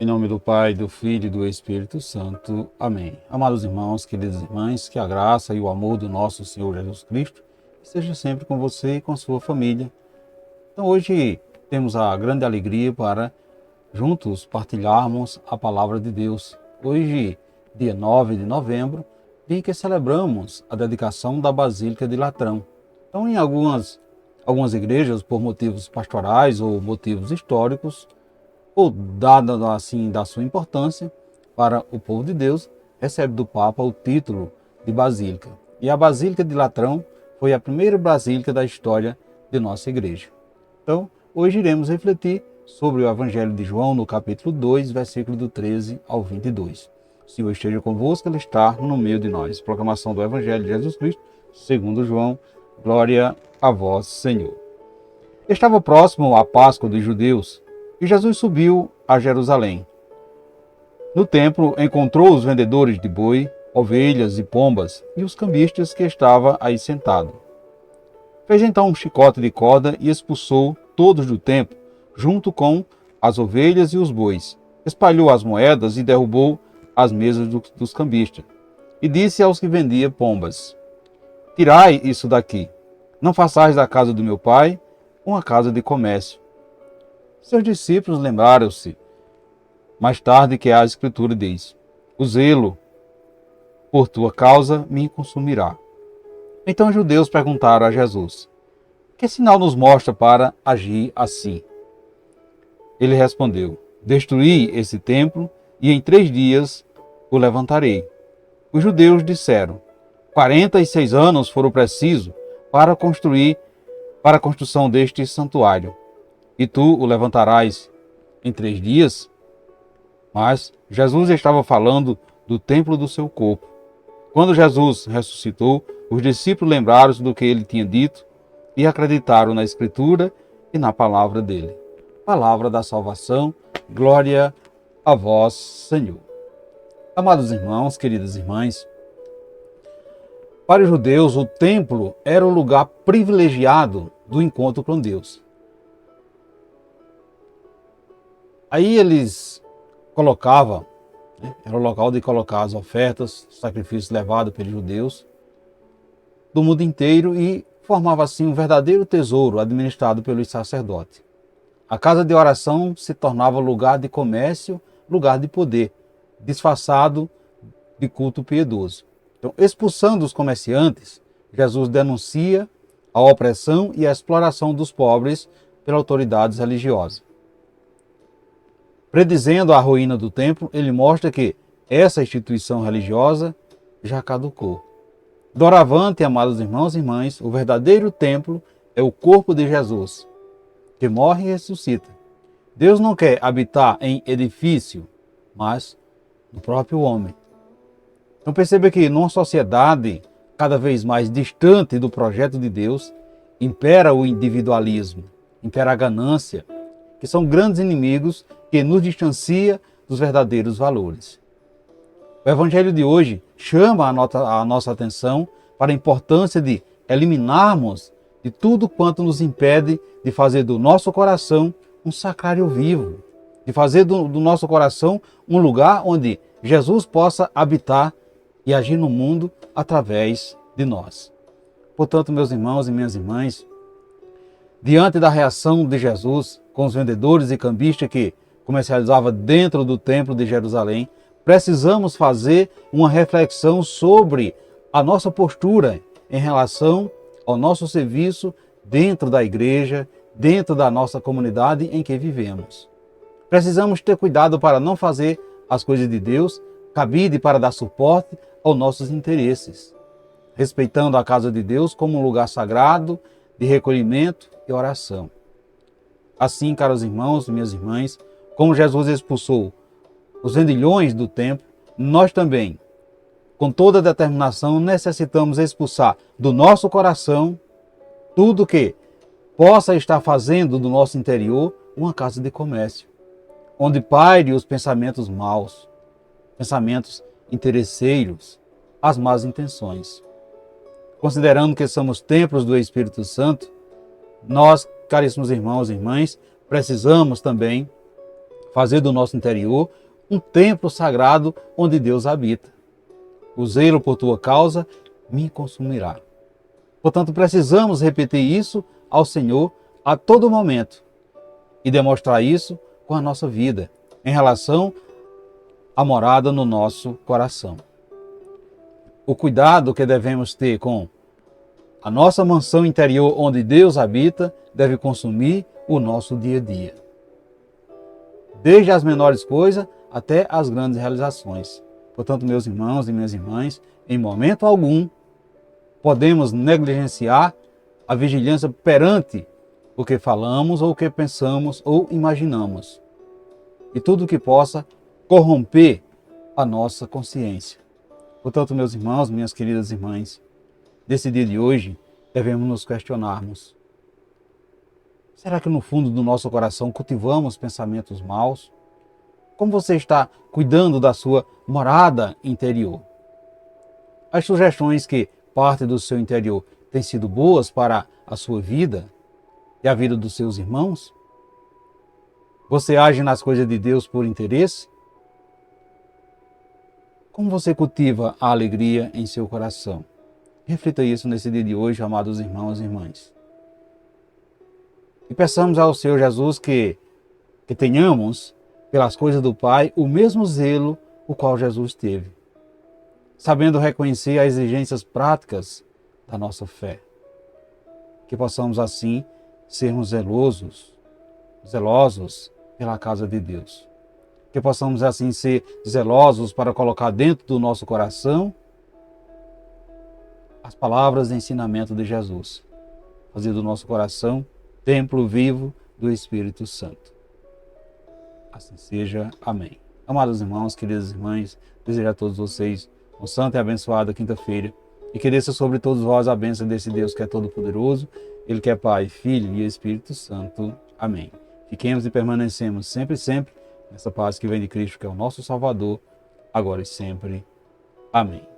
Em nome do Pai, do Filho e do Espírito Santo. Amém. Amados irmãos, queridas irmãs, que a graça e o amor do nosso Senhor Jesus Cristo esteja sempre com você e com a sua família. Então hoje temos a grande alegria para juntos partilharmos a Palavra de Deus. Hoje, dia 9 de novembro, dia em que celebramos a dedicação da Basílica de Latrão. Então, em algumas igrejas, por motivos pastorais ou motivos históricos, ou dada assim da sua importância para o povo de Deus, recebe do Papa o título de Basílica. E a Basílica de Latrão foi a primeira basílica da história de nossa igreja. Então, hoje iremos refletir sobre o Evangelho de João, no capítulo 2, versículo do 13 ao 22. O Senhor esteja convosco, Ele está no meio de nós. Proclamação do Evangelho de Jesus Cristo, segundo João. Glória a vós, Senhor. Estava próximo a Páscoa dos judeus, e Jesus subiu a Jerusalém. No templo encontrou os vendedores de boi, ovelhas e pombas e os cambistas que estavam aí sentados. Fez então um chicote de corda e expulsou todos do templo, junto com as ovelhas e os bois. Espalhou as moedas e derrubou as mesas dos cambistas. E disse aos que vendiam pombas: Tirai isso daqui, não façais da casa do meu pai uma casa de comércio. Seus discípulos lembraram-se mais tarde que a Escritura diz: O zelo por tua causa me consumirá. Então os judeus perguntaram a Jesus: Que sinal nos mostra para agir assim? Ele respondeu: Destruí esse templo e em 3 dias o levantarei. Os judeus disseram: 46 anos foram precisos para a construção deste santuário. E tu o levantarás em 3 dias? Mas Jesus estava falando do templo do seu corpo. Quando Jesus ressuscitou, os discípulos lembraram-se do que ele tinha dito e acreditaram na Escritura e na palavra dele. Palavra da salvação, glória a vós, Senhor. Amados irmãos, queridas irmãs, para os judeus o templo era o lugar privilegiado do encontro com Deus. Aí eles colocavam, era o local de colocar as ofertas, sacrifícios levados pelos judeus do mundo inteiro e formava assim um verdadeiro tesouro administrado pelos sacerdotes. A casa de oração se tornava lugar de comércio, lugar de poder, disfarçado de culto piedoso. Então, expulsando os comerciantes, Jesus denuncia a opressão e a exploração dos pobres pelas autoridades religiosas. Predizendo a ruína do templo, ele mostra que essa instituição religiosa já caducou. Doravante, amados irmãos e irmãs, o verdadeiro templo é o corpo de Jesus, que morre e ressuscita. Deus não quer habitar em edifício, mas no próprio homem. Então perceba que numa sociedade cada vez mais distante do projeto de Deus, impera o individualismo, impera a ganância, que são grandes inimigos que nos distancia dos verdadeiros valores. O Evangelho de hoje chama a nossa atenção para a importância de eliminarmos de tudo quanto nos impede de fazer do nosso coração um sacrário vivo, de fazer do nosso coração um lugar onde Jesus possa habitar e agir no mundo através de nós. Portanto, meus irmãos e minhas irmãs, diante da reação de Jesus com os vendedores e cambistas que comercializavam dentro do templo de Jerusalém, precisamos fazer uma reflexão sobre a nossa postura em relação ao nosso serviço dentro da igreja, dentro da nossa comunidade em que vivemos. Precisamos ter cuidado para não fazer as coisas de Deus cabide para dar suporte aos nossos interesses, respeitando a casa de Deus como um lugar sagrado de recolhimento e oração. Assim, caros irmãos e minhas irmãs, como Jesus expulsou os vendilhões do templo, nós também, com toda determinação, necessitamos expulsar do nosso coração tudo que possa estar fazendo do nosso interior uma casa de comércio, onde paire os pensamentos maus, pensamentos interesseiros, as más intenções. Considerando que somos templos do Espírito Santo, nós, caríssimos irmãos e irmãs, precisamos também fazer do nosso interior um templo sagrado onde Deus habita. O zelo por tua causa me consumirá. Portanto, precisamos repetir isso ao Senhor a todo momento e demonstrar isso com a nossa vida, em relação à morada no nosso coração. O cuidado que devemos ter com a nossa mansão interior onde Deus habita deve consumir o nosso dia a dia. Desde as menores coisas até as grandes realizações. Portanto, meus irmãos e minhas irmãs, em momento algum podemos negligenciar a vigilância perante o que falamos ou o que pensamos ou imaginamos. E tudo que possa corromper a nossa consciência. Portanto, meus irmãos, minhas queridas irmãs, nesse dia de hoje, devemos nos questionarmos. Será que no fundo do nosso coração cultivamos pensamentos maus? Como você está cuidando da sua morada interior? As sugestões que partem do seu interior têm sido boas para a sua vida e a vida dos seus irmãos? Você age nas coisas de Deus por interesse? Como você cultiva a alegria em seu coração? Reflita isso nesse dia de hoje, amados irmãos e irmãs. E peçamos ao Senhor Jesus que tenhamos, pelas coisas do Pai, o mesmo zelo o qual Jesus teve, sabendo reconhecer as exigências práticas da nossa fé. Que possamos assim sermos zelosos pela casa de Deus. Que possamos assim ser zelosos para colocar dentro do nosso coração as palavras de ensinamento de Jesus. Fazer do nosso coração templo vivo do Espírito Santo. Assim seja. Amém. Amados irmãos, queridas irmãs, desejo a todos vocês uma santa e abençoada quinta-feira e que desça sobre todos vós a bênção desse Deus que é todo-poderoso, Ele que é Pai, Filho e Espírito Santo. Amém. Fiquemos e permanecemos sempre nessa paz que vem de Cristo, que é o nosso Salvador, agora e sempre. Amém.